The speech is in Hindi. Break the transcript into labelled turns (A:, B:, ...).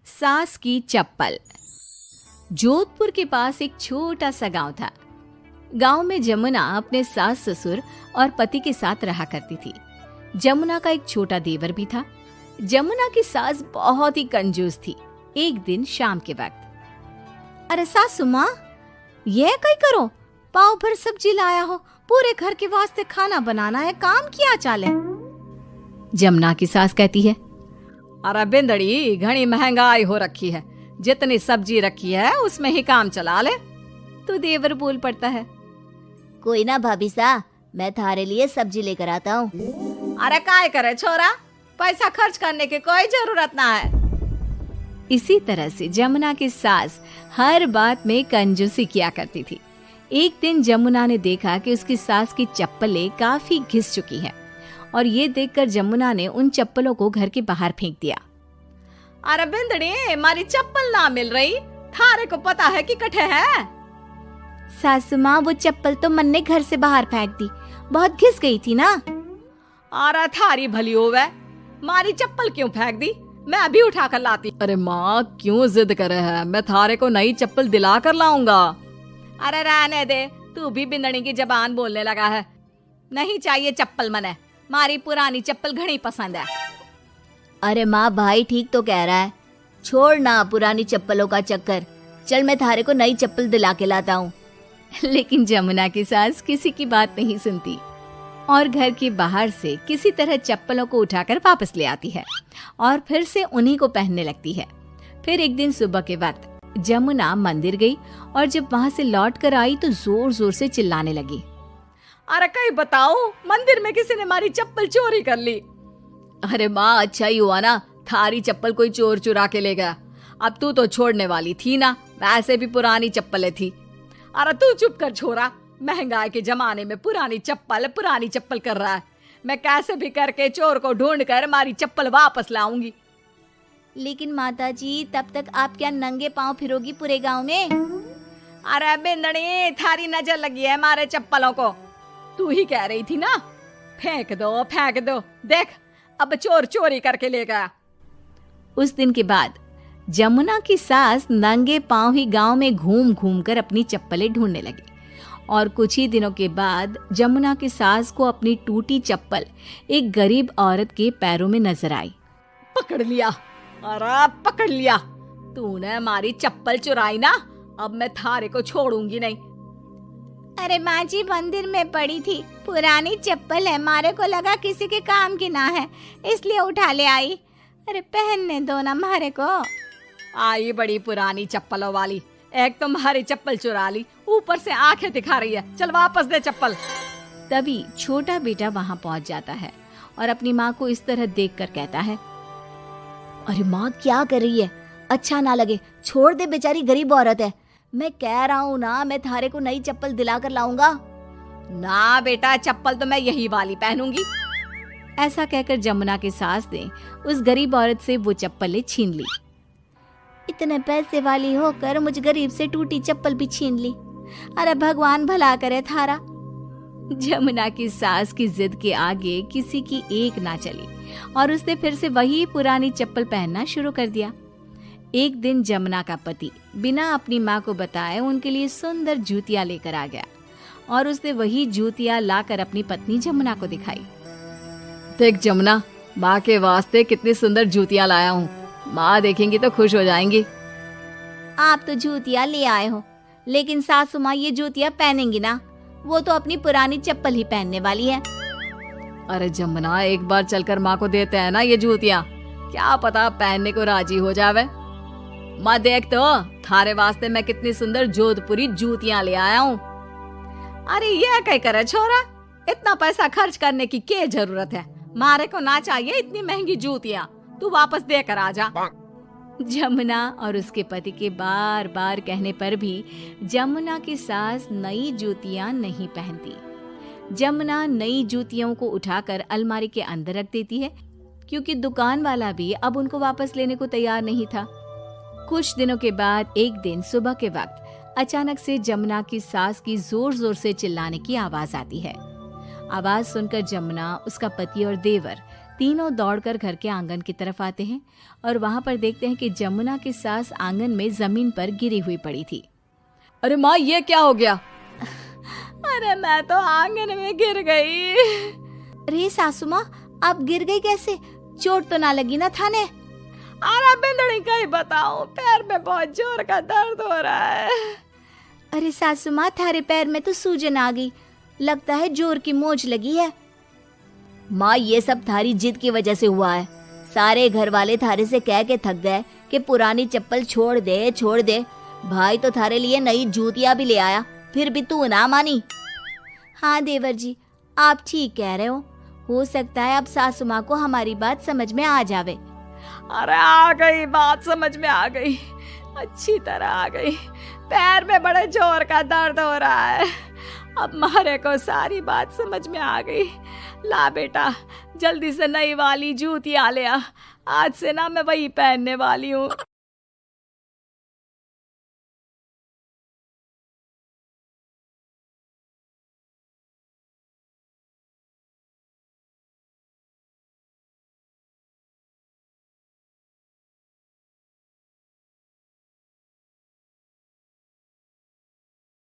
A: सास की चप्पल। जोधपुर के पास एक छोटा सा गांव था। गांव में जमुना अपने सास ससुर और पति के साथ रहा करती थी। जमुना का एक छोटा देवर भी था। जमुना की सास बहुत ही कंजूस थी। एक दिन शाम के वक्त,
B: अरे सासू माँ, ये कई करो, पाव भर सब्जी लाया हो, पूरे घर के वास्ते खाना बनाना है, काम किया चाले।
A: जमुना की सास कहती है,
C: अरे बिंदड़ी, घनी महंगाई हो रखी है, जितनी सब्जी रखी है उसमें ही काम चला ले।
A: तो देवर बोल पड़ता है,
B: कोई ना भाभी सा, मैं थारे लिए सब्जी लेकर आता हूँ।
C: अरे काय करे छोरा, पैसा खर्च करने की कोई जरूरत ना है।
A: इसी तरह से जमुना की सास हर बात में कंजूसी किया करती थी। एक दिन जमुना ने देखा कि उसकी सास की चप्पलें काफी घिस चुकी हैं और ये देखकर जमुना ने उन चप्पलों को घर के बाहर फेंक दिया।
C: अरे बिंदड़ी, हमारी चप्पल ना मिल रही, थारे को पता है कि कठे है।
B: सासू माँ, वो चप्पल तो मन ने घर से बाहर फेंक दी, बहुत घिस गई थी ना।
C: अरे थारी भली होवे, मारी चप्पल क्यों फेंक दी, मैं अभी उठा कर लाती।
D: अरे माँ, क्यों जिद करे है, मैं थारे को नई चप्पल दिला कर लाऊंगा।
C: अरे रहने दे, तू भी बिंदड़ी की जबान बोलने लगा है। नहीं चाहिए चप्पल मने, मारी पुरानी चप्पल घनी पसंद है।
B: अरे माँ, भाई ठीक तो कह रहा है, छोड़ ना पुरानी चप्पलों का चक्कर, चल मैं थारे को नई चप्पल दिला के लाता हूँ।
A: लेकिन जमुना की सास किसी की बात नहीं सुनती और घर के बाहर से किसी तरह चप्पलों को उठाकर वापस ले आती है और फिर से उन्हीं को पहनने लगती है। फिर एक दिन सुबह के वक्त जमुना मंदिर गई और जब वहाँ से लौट कर आई तो जोर जोर से चिल्लाने लगी,
C: अरे कहीं बताओ, मंदिर में किसी ने हमारी चप्पल चोरी कर ली।
D: अरे माँ, अच्छा ही हुआ ना, थारी चप्पल कोई चोर चुरा के ले गया। अब तू तो छोड़ने वाली थी ना, वैसे भी पुरानी चप्पलें थी।
C: अरे तू चुप कर छोरा, महंगाई के जमाने में पुरानी चप्पल कर रहा है। मैं कैसे भी करके चोर को ढूंढ कर हमारी चप्पल वापस लाऊंगी।
B: लेकिन माता जी, तब तक आप क्या नंगे पांव फिरोगी पूरे गांव में?
C: अरे बिंदड़ी, थारी नजर लगी है हमारे चप्पलों को, तू ही कह रही थी ना, फेंक दो, देख अब चोर चोरी करके ले गया।
A: उस दिन के बाद जमुना की सास नंगे पांव ही गांव में घूम घूम कर अपनी चप्पलें ढूंढने लगी और कुछ ही दिनों के बाद जमुना की सास को अपनी टूटी चप्पल एक गरीब औरत के पैरों में नजर आई।
C: पकड़ लिया, अरे पकड़ लिया, तूने हमारी चप्पल चुराई ना, अब मैं थारे को छोड़ूंगी नहीं।
B: अरे माँ जी, मंदिर में पड़ी थी, पुरानी चप्पल है, मारे को लगा किसी के काम की ना है, इसलिए उठा ले आई। अरे पहनने दो ना मारे को।
C: आई बड़ी पुरानी चप्पलों वाली, एक तो हमारी चप्पल चुरा ली, ऊपर से आंखें दिखा रही है, चल वापस दे चप्पल।
A: तभी छोटा बेटा वहां पहुंच जाता है और अपनी माँ को इस तरह देखकर कहता है,
B: अरे माँ, क्या कर रही है, अच्छा ना लगे, छोड़ दे, बेचारी गरीब औरत है। मैं कह रहा हूँ ना, मैं थारे को नई चप्पल दिला कर लाऊंगा।
C: ना बेटा, चप्पल तो मैं यही वाली पहनूंगी।
A: ऐसा कहकर जमुना की सास ने उस गरीब औरत से वो चप्पलें छीन ली।
B: इतने पैसे वाली होकर मुझ गरीब से टूटी चप्पल भी छीन ली। अरे भगवान भला करे थारा।
A: जमुना की सास की जिद के आगे किसी की एक ना चली और उसने फिर से वही पुरानी चप्पल पहनना शुरू कर दिया। एक दिन जमुना का पति बिना अपनी माँ को बताए उनके लिए सुंदर जूतियां लेकर आ गया और उसने वही जूतियां लाकर अपनी पत्नी जमुना को दिखाई।
D: देख जमुना, माँ के वास्ते कितनी सुंदर जूतियां लाया हूँ, माँ देखेंगी तो खुश हो जाएंगी।
B: आप तो जूतियां ले आए हो, लेकिन सासू माँ ये जूतियां पहनेंगी ना, वो तो अपनी पुरानी चप्पल ही पहनने वाली है।
D: अरे जमुना, एक बार चलकर माँ को देते हैं ना ये जूतियां, क्या पता पहनने को राजी हो जावे। माँ देख तो, थारे वास्ते मैं कितनी सुंदर जोधपुरी जूतियां ले आया हूँ।
C: अरे ये क्या करे छोरा, इतना पैसा खर्च करने की क्या जरूरत है, मारे को ना चाहिए इतनी महंगी जूतियां, तू वापस देकर आ जा।
A: जमुना और उसके पति के बार बार कहने पर भी जमुना की सास नई जूतियां नहीं पहनती। जमुना नई जूतियों को उठाकर अलमारी के अंदर रख देती है क्योंकि दुकान वाला भी अब उनको वापस लेने को तैयार नहीं था। कुछ दिनों के बाद एक दिन सुबह के वक्त अचानक से जमुना की सास की जोर जोर से चिल्लाने की आवाज आती है। आवाज सुनकर जमुना, उसका पति और देवर तीनों दौड़कर घर के आंगन की तरफ आते हैं और वहां पर देखते हैं कि जमुना की सास आंगन में जमीन पर गिरी हुई पड़ी थी।
D: अरे माँ, ये क्या हो गया?
C: अरे मैं तो आंगन में गिर गई।
B: अरे सासू माँ, आप गिर गई कैसे? चोट तो ना लगी ना थाने?
C: अरे बिंदड़ी कहीं बताऊं, पैर में बहुत जोर का दर्द हो रहा है।
B: अरे सासू माँ, थारे पैर में तो सूजन आ गई, लगता है जोर की मोच लगी है।
E: माँ, ये सब थारी जिद की वजह से हुआ है। सारे घर वाले थारे से कह के थक गए कि पुरानी चप्पल छोड़ दे छोड़ दे। भाई तो थारे लिए नई जूतियां भी ले आया, फिर भी तू ना मानी।
B: हाँ देवर जी, आप ठीक कह रहे हो सकता है अब सासू माँ को हमारी बात समझ में आ जावे।
C: अरे आ गई, बात समझ में आ गई, अच्छी तरह आ गई। पैर में बड़े जोर का दर्द हो रहा है। अब मारे को सारी बात समझ में आ गई। ला बेटा, जल्दी से नई वाली जूतियां ले आ, आज से ना मैं वही पहनने वाली हूँ।